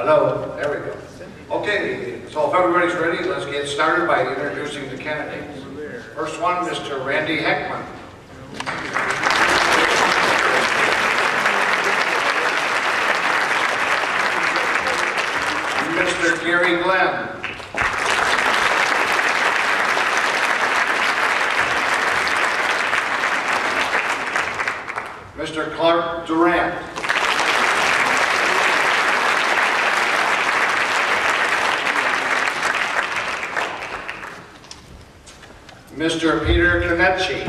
Hello, there we go. Okay, so if everybody's ready, let's get started by introducing the candidates. First one, Mr. Randy Heckman. Mr. Gary Glenn. Mr. Clark Durant. Mr. Peter Konecki.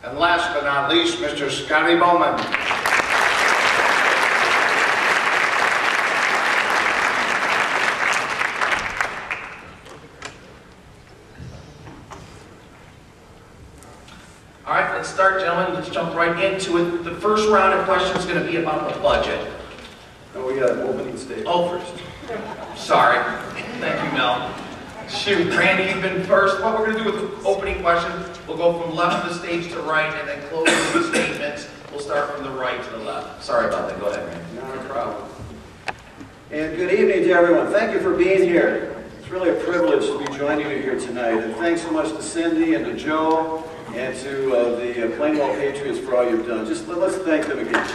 And last but not least, Mr. Scotty Bowman. All right, let's start, gentlemen. Let's jump right into it. The first round of questions is going to be about the budget. No, we got an opening statement. Oh, first. Sorry. Thank you, Mel. Shoot, Randy, you've been first. What we're going to do with the opening questions, we'll go from left of the stage to right, and then close with the statements. We'll start from the right to the left. Sorry about that. Go ahead, Randy. Not a problem. And good evening to everyone. Thank you for being here. It's really a privilege to be joining you here tonight. And thanks so much to Cindy and to Joe and to the Plainwell Patriots for all you've done. Just let's thank them again.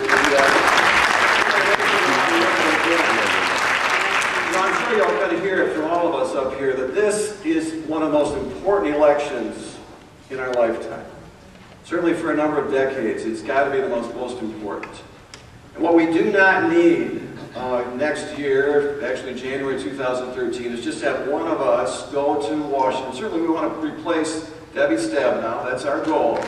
I'm sure y'all got to hear it from all of us up here that this is one of the most important elections in our lifetime. Certainly for a number of decades, it's got to be the most important. And what we do not need next year, actually January 2013, is just have one of us go to Washington. Certainly we want to replace Debbie Stabenow. That's our goal.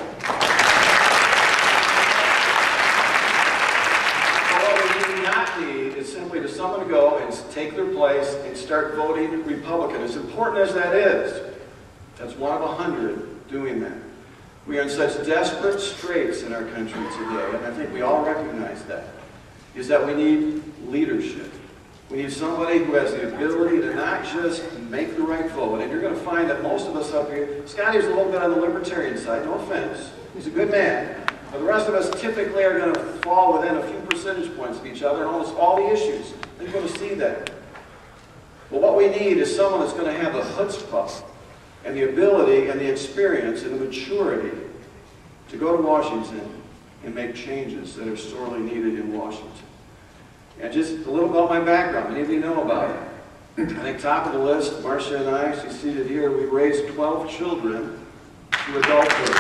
Simply to someone to go and take their place and start voting Republican. As important as that is, that's one of 100 doing that. We are in such desperate straits in our country today, and I think we all recognize that, is that we need leadership. We need somebody who has the ability to not just make the right vote. And you're going to find that most of us up here, Scotty's a little bit on the libertarian side, no offense. He's a good man. But the rest of us typically are going to fall within a few percentage points of each other on almost all the issues. And you're going to see that. But what we need is someone that's going to have the chutzpah and the ability and the experience and the maturity to go to Washington and make changes that are sorely needed in Washington. And just a little about my background. Many of you know about it. I think top of the list, Marcia and I, she's seated here, we raised 12 children to adulthood.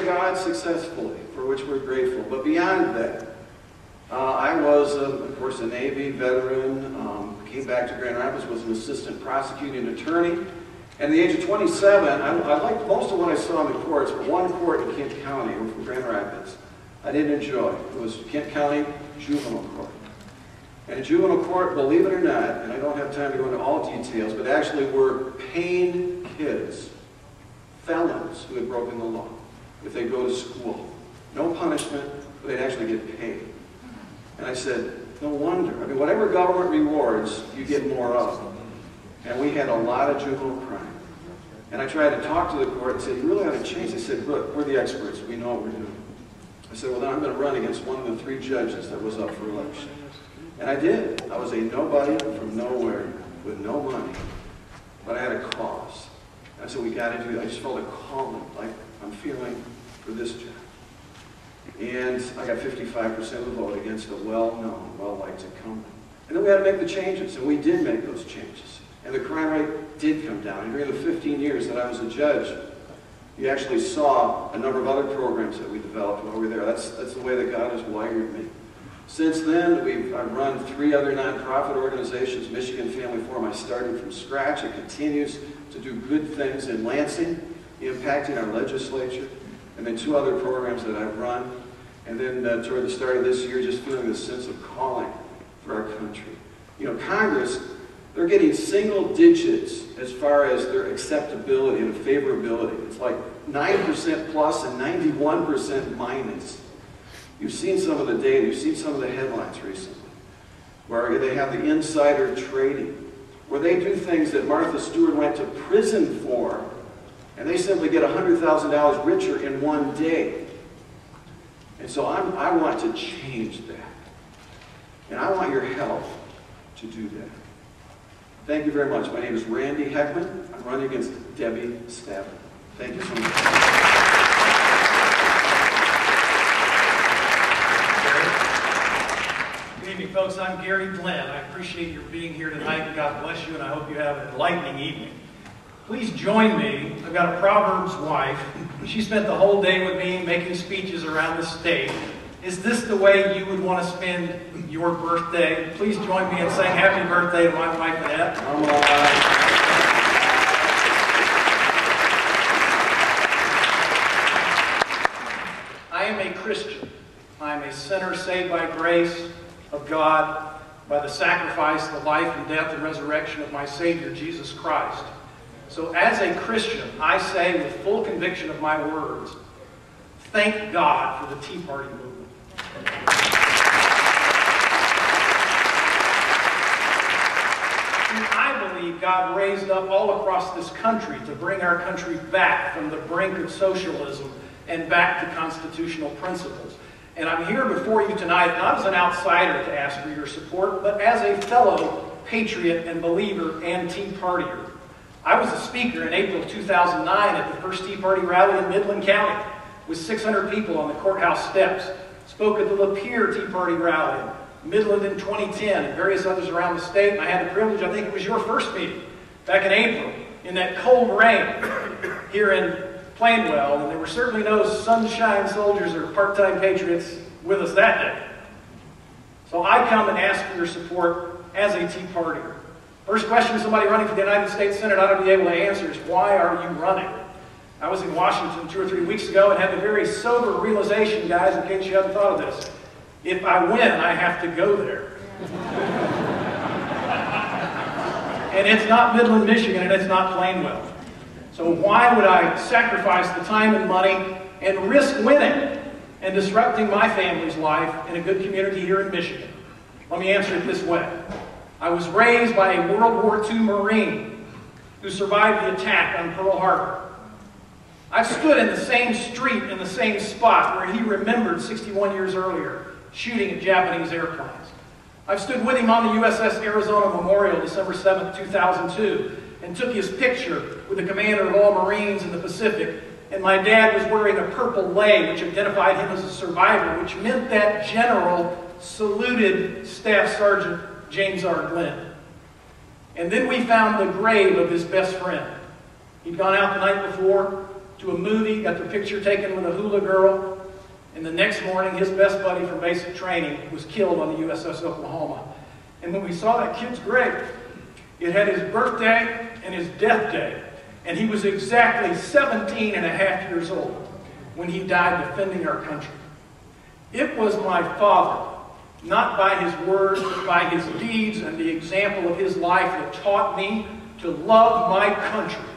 God successfully, for which we're grateful. But beyond that, I was, of course, a Navy veteran, came back to Grand Rapids, was an assistant prosecuting attorney, and at the age of 27, I liked most of what I saw in the courts, but one court in Kent County, from Grand Rapids, I didn't enjoy. It was Kent County Juvenile Court. And in juvenile court, believe it or not, and I don't have time to go into all details, but actually were paying kids, felons who had broken the law. If they go to school. No punishment, but they'd actually get paid. And I said, no wonder. I mean, whatever government rewards, you get more of. And we had a lot of juvenile crime. And I tried to talk to the court and said, you really ought to change. They said, look, we're the experts. We know what we're doing. I said, well, then I'm going to run against one of the 3 judges that was up for election. And I did. I was a nobody from nowhere with no money. But I had a cause. I said, we got to do that. I just felt a calling, like I'm feeling for this job. And I got 55% of the vote against a well-known, well-liked incumbent. And then we had to make the changes, and we did make those changes. And the crime rate did come down. And during the 15 years that I was a judge, you actually saw a number of other programs that we developed while we were there. That's the way that God has wired me. Since then, I've run 3 other nonprofit organizations. Michigan Family Forum, I started from scratch. It continues to do good things in Lansing, impacting our legislature, and then 2 other programs that I've run. And then toward the start of this year, just feeling this sense of calling for our country. You know, Congress, they're getting single digits as far as their acceptability and favorability. It's like 9% plus and 91% minus. You've seen some of the data, you've seen some of the headlines recently. where they have the insider trading, where they do things that Martha Stewart went to prison for, and they simply get $100,000 richer in one day. And so I want to change that. And I want your help to do that. Thank you very much. My name is Randy Heckman. I'm running against Debbie Stafford. Thank you so much. Good evening, folks. I'm Gary Glenn. I appreciate your being here tonight. God bless you, and I hope you have an enlightening evening. Please join me. I've got a Proverbs wife. She spent the whole day with me making speeches around the state. Is this the way you would want to spend your birthday? Please join me in saying happy birthday to my wife, Annette. Come on. I am a Christian. I am a sinner saved by grace of God, by the sacrifice, the life and death and resurrection of my Savior, Jesus Christ. So as a Christian, I say with full conviction of my words, thank God for the Tea Party movement. I believe God raised up all across this country to bring our country back from the brink of socialism and back to constitutional principles. And I'm here before you tonight, not as an outsider to ask for your support, but as a fellow patriot and believer and Tea Partier. I was a speaker in April of 2009 at the first Tea Party rally in Midland County with 600 people on the courthouse steps. Spoke at the Lapeer Tea Party rally in Midland in 2010 and various others around the state. And I had the privilege, I think it was your first meeting, back in April, in that cold rain here in Plainwell, and there were certainly no sunshine soldiers or part-time patriots with us that day. So I come and ask for your support as a Tea Partier. First question somebody running for the United States Senate ought to be able to answer is, why are you running? I was in Washington 2 or 3 weeks ago and had the very sober realization, guys, in case you haven't thought of this, if I win, I have to go there. And it's not Midland, Michigan, and it's not Plainwell. So why would I sacrifice the time and money and risk winning and disrupting my family's life in a good community here in Michigan? Let me answer it this way. I was raised by a World War II Marine who survived the attack on Pearl Harbor. I've stood in the same street in the same spot where he remembered 61 years earlier shooting at Japanese airplanes. I've stood with him on the USS Arizona Memorial December 7, 2002 and took his picture with the commander of all Marines in the Pacific, and my dad was wearing a purple lei which identified him as a survivor, which meant that general saluted Staff Sergeant James R. Glenn. And then we found the grave of his best friend. He'd gone out the night before to a movie, got their picture taken with a hula girl, and the next morning his best buddy from basic training was killed on the USS Oklahoma. And when we saw that kid's grave, it had his birthday and his death day, and he was exactly 17 and a half years old when he died defending our country. It was my father, not by his words, but by his deeds and the example of his life that taught me to love my country.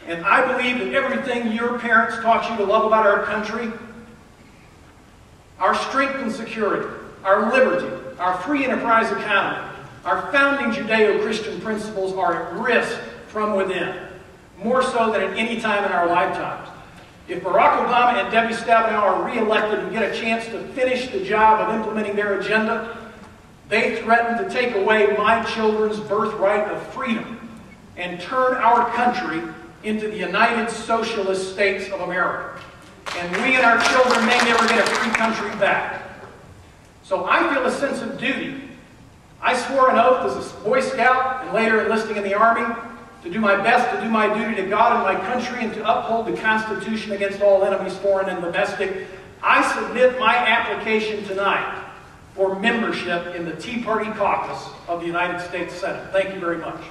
And I believe that everything your parents taught you to love about our country, our strength and security, our liberty, our free enterprise economy, our founding Judeo-Christian principles are at risk from within, more so than at any time in our lifetimes. If Barack Obama and Debbie Stabenow are re-elected and get a chance to finish the job of implementing their agenda, they threaten to take away my children's birthright of freedom and turn our country into the United Socialist States of America. And we and our children may never get a free country back. So I feel a sense of duty. I swore an oath as a Boy Scout and later enlisting in the Army to do my best to do my duty to God and my country and to uphold the Constitution against all enemies, foreign and domestic. I submit my application tonight for membership in the Tea Party caucus of the United States Senate. Thank you very much.